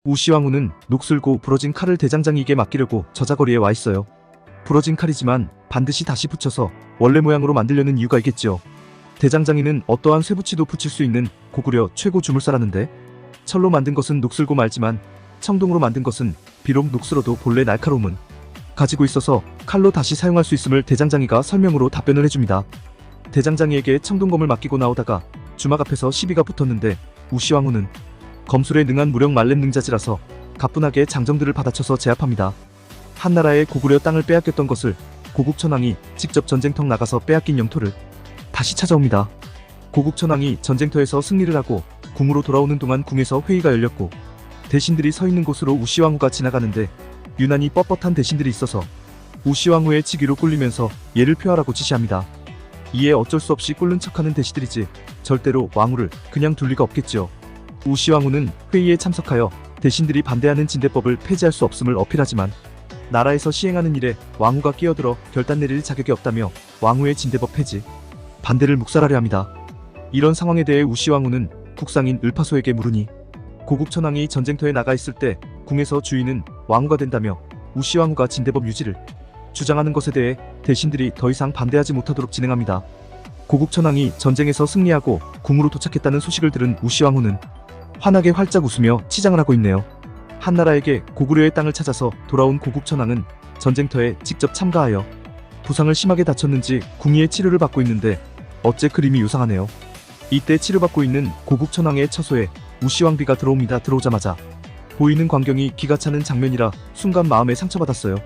우시왕후는 녹슬고 부러진 칼을 대장장이에게 맡기려고 저자거리에 와 있어요. 부러진 칼이지만 반드시 다시 붙여서 원래 모양으로 만들려는 이유가 있겠죠. 대장장이는 어떠한 쇠붙이도 붙일 수 있는 고구려 최고 주물사라는데, 철로 만든 것은 녹슬고 말지만 청동으로 만든 것은 비록 녹슬어도 본래 날카로움은 가지고 있어서 칼로 다시 사용할 수 있음을 대장장이가 설명으로 답변을 해줍니다. 대장장이에게 청동검을 맡기고 나오다가 주막 앞에서 시비가 붙었는데, 우시왕후는 검술에 능한 무력 말렙 능자지라서 가뿐하게 장정들을 받아쳐서 제압합니다. 한나라의 고구려 땅을 빼앗겼던 것을 고국천왕이 직접 전쟁터 나가서 빼앗긴 영토를 다시 찾아옵니다. 고국천왕이 전쟁터에서 승리를 하고 궁으로 돌아오는 동안 궁에서 회의가 열렸고, 대신들이 서 있는 곳으로 우시왕후가 지나가는데 유난히 뻣뻣한 대신들이 있어서 우시왕후의 치기로 꿀리면서 예를 표하라고 지시합니다. 이에 어쩔 수 없이 꿀른 척하는 대신들이지 절대로 왕후를 그냥 둘 리가 없겠죠. 우시왕후는 회의에 참석하여 대신들이 반대하는 진대법을 폐지할 수 없음을 어필하지만, 나라에서 시행하는 일에 왕후가 끼어들어 결단 내릴 자격이 없다며 왕후의 진대법 폐지 반대를 묵살하려 합니다. 이런 상황에 대해 우시왕후는 국상인 을파소에게 물으니, 고국천왕이 전쟁터에 나가 있을 때 궁에서 주인은 왕후가 된다며 우시왕후가 진대법 유지를 주장하는 것에 대해 대신들이 더 이상 반대하지 못하도록 진행합니다. 고국천왕이 전쟁에서 승리하고 궁으로 도착했다는 소식을 들은 우시왕후는 환하게 활짝 웃으며 치장을 하고 있네요. 한나라에게 고구려의 땅을 찾아서 돌아온 고국천왕은 전쟁터에 직접 참가하여 부상을 심하게 다쳤는지 궁의의 치료를 받고 있는데 어째 그림이 유상하네요. 이때 치료받고 있는 고국천왕의 처소에 우시왕비가 들어옵니다. 들어오자마자 보이는 광경이 기가 차는 장면이라 순간 마음에 상처받았어요.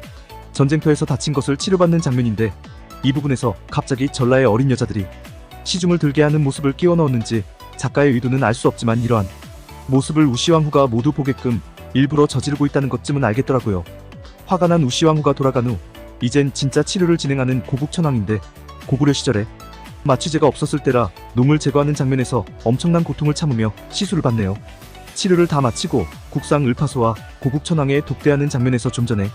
전쟁터에서 다친 것을 치료받는 장면인데, 이 부분에서 갑자기 전라의 어린 여자들이 시중을 들게 하는 모습을 끼워 넣었는지 작가의 의도는 알 수 없지만, 이러한 모습을 우시왕후가 모두 보게끔 일부러 저지르고 있다는 것쯤은 알겠더라고요. 화가 난 우시왕후가 돌아간 후 이젠 진짜 치료를 진행하는 고국천왕인데, 고구려 시절에 마취제가 없었을 때라 놈을 제거하는 장면에서 엄청난 고통을 참으며 시술을 받네요. 치료를 다 마치고 국상 을파소와 고국천왕에 독대하는 장면에서 좀 전에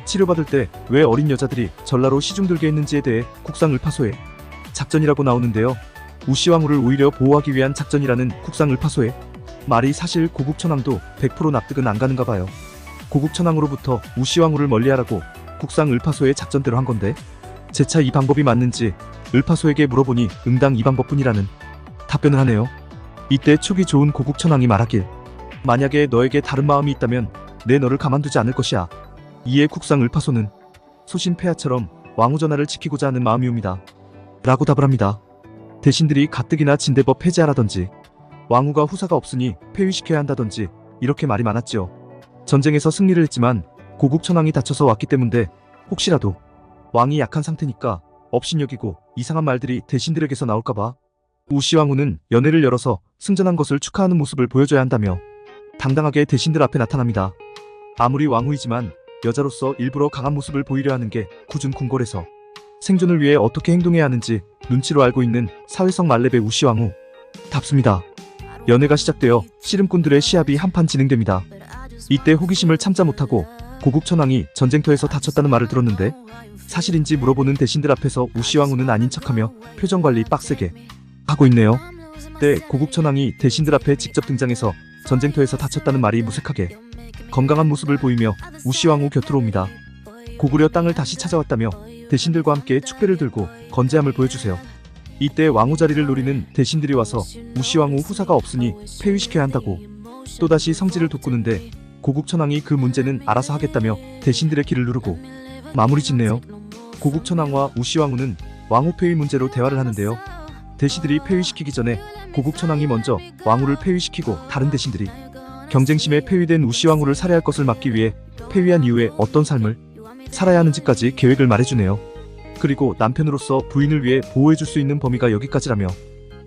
치료받을 때 왜 어린 여자들이 전라로 시중 들게 했는지에 대해 국상 을파소의 작전이라고 나오는데요. 우시왕후를 오히려 보호하기 위한 작전이라는 국상 을파소의 말이 사실 고국천왕도 100% 납득은 안 가는가 봐요. 고국천왕으로부터 우시왕후를 멀리하라고 국상 을파소의 작전대로 한 건데, 재차 이 방법이 맞는지 을파소에게 물어보니 응당 이 방법뿐이라는 답변을 하네요. 이때 촉이 좋은 고국천왕이 말하길, 만약에 너에게 다른 마음이 있다면 내 너를 가만두지 않을 것이야. 이에 국상 을파소는 소신폐하처럼 왕후 전하를 지키고자 하는 마음이옵니다 라고 답을 합니다. 대신들이 가뜩이나 진대법 폐지하라던지 왕후가 후사가 없으니 폐위시켜야 한다던지 이렇게 말이 많았죠. 전쟁에서 승리를 했지만 고국천왕이 다쳐서 왔기 때문에 혹시라도 왕이 약한 상태니까 업신여기고 이상한 말들이 대신들에게서 나올까봐 우시왕후는 연회를 열어서 승전한 것을 축하하는 모습을 보여줘야 한다며 당당하게 대신들 앞에 나타납니다. 아무리 왕후이지만 여자로서 일부러 강한 모습을 보이려 하는 게 굳은 궁궐에서 생존을 위해 어떻게 행동해야 하는지 눈치로 알고 있는 사회성 말렙의 우시왕후 답습니다. 연회가 시작되어 씨름꾼들의 시합이 한판 진행됩니다. 이때 호기심을 참자 못하고 고국천왕이 전쟁터에서 다쳤다는 말을 들었는데 사실인지 물어보는 대신들 앞에서 우시왕후는 아닌 척하며 표정관리 빡세게 하고 있네요. 때 고국천왕이 대신들 앞에 직접 등장해서 전쟁터에서 다쳤다는 말이 무색하게 건강한 모습을 보이며 우시왕후 곁으로 옵니다. 고구려 땅을 다시 찾아왔다며 대신들과 함께 축배를 들고 건재함을 보여주세요. 이때 왕후 자리를 노리는 대신들이 와서 우시왕후 후사가 없으니 폐위시켜야 한다고 또다시 성질을 돋구는데, 고국천왕이 그 문제는 알아서 하겠다며 대신들의 길을 누르고 마무리 짓네요. 고국천왕과 우시왕후는 왕후 폐위 문제로 대화를 하는데요. 대신들이 폐위시키기 전에 고국천왕이 먼저 왕후를 폐위시키고 다른 대신들이 경쟁심에 폐위된 우시왕후를 살해할 것을 막기 위해 폐위한 이후에 어떤 삶을 살아야 하는지까지 계획을 말해주네요. 그리고 남편으로서 부인을 위해 보호해줄 수 있는 범위가 여기까지라며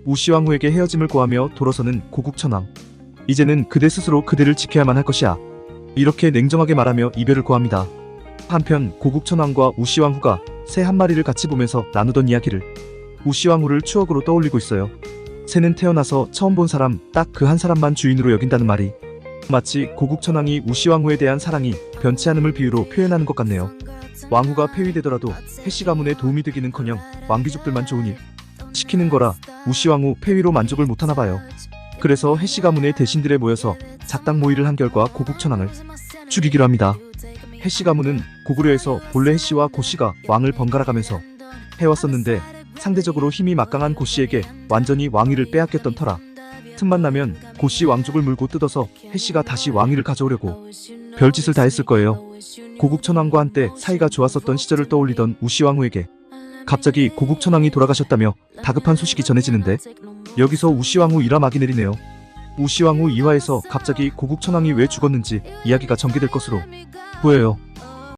우시왕후에게 헤어짐을 고하며 돌아서는 고국천왕. 이제는 그대 스스로 그대를 지켜야만 할 것이야. 이렇게 냉정하게 말하며 이별을 고합니다. 한편 고국천왕과 우시왕후가 새 한 마리를 같이 보면서 나누던 이야기를 우시왕후를 추억으로 떠올리고 있어요. 새는 태어나서 처음 본 사람 딱 그 한 사람만 주인으로 여긴다는 말이 마치 고국천왕이 우시왕후에 대한 사랑이 변치 않음을 비유로 표현하는 것 같네요. 왕후가 폐위되더라도 해씨 가문에 도움이 되기는커녕 왕비족들만 좋은 일 시키는 거라 우시왕후 폐위로 만족을 못하나 봐요. 그래서 해씨 가문의 대신들에 모여서 작당 모의를 한 결과 고국천왕을 죽이기로 합니다. 해씨 가문은 고구려에서 본래 해씨와 고씨가 왕을 번갈아가면서 해왔었는데 상대적으로 힘이 막강한 고씨에게 완전히 왕위를 빼앗겼던 터라 틈만 나면 고씨 왕족을 물고 뜯어서 해씨가 다시 왕위를 가져오려고 별짓을 다 했을 거예요. 고국천왕과 한때 사이가 좋았었던 시절을 떠올리던 우시왕후에게 갑자기 고국천왕이 돌아가셨다며 다급한 소식이 전해지는데 여기서 우시왕후 일화막이 내리네요. 우시왕후 2화에서 갑자기 고국천왕이 왜 죽었는지 이야기가 전개될 것으로 보여요.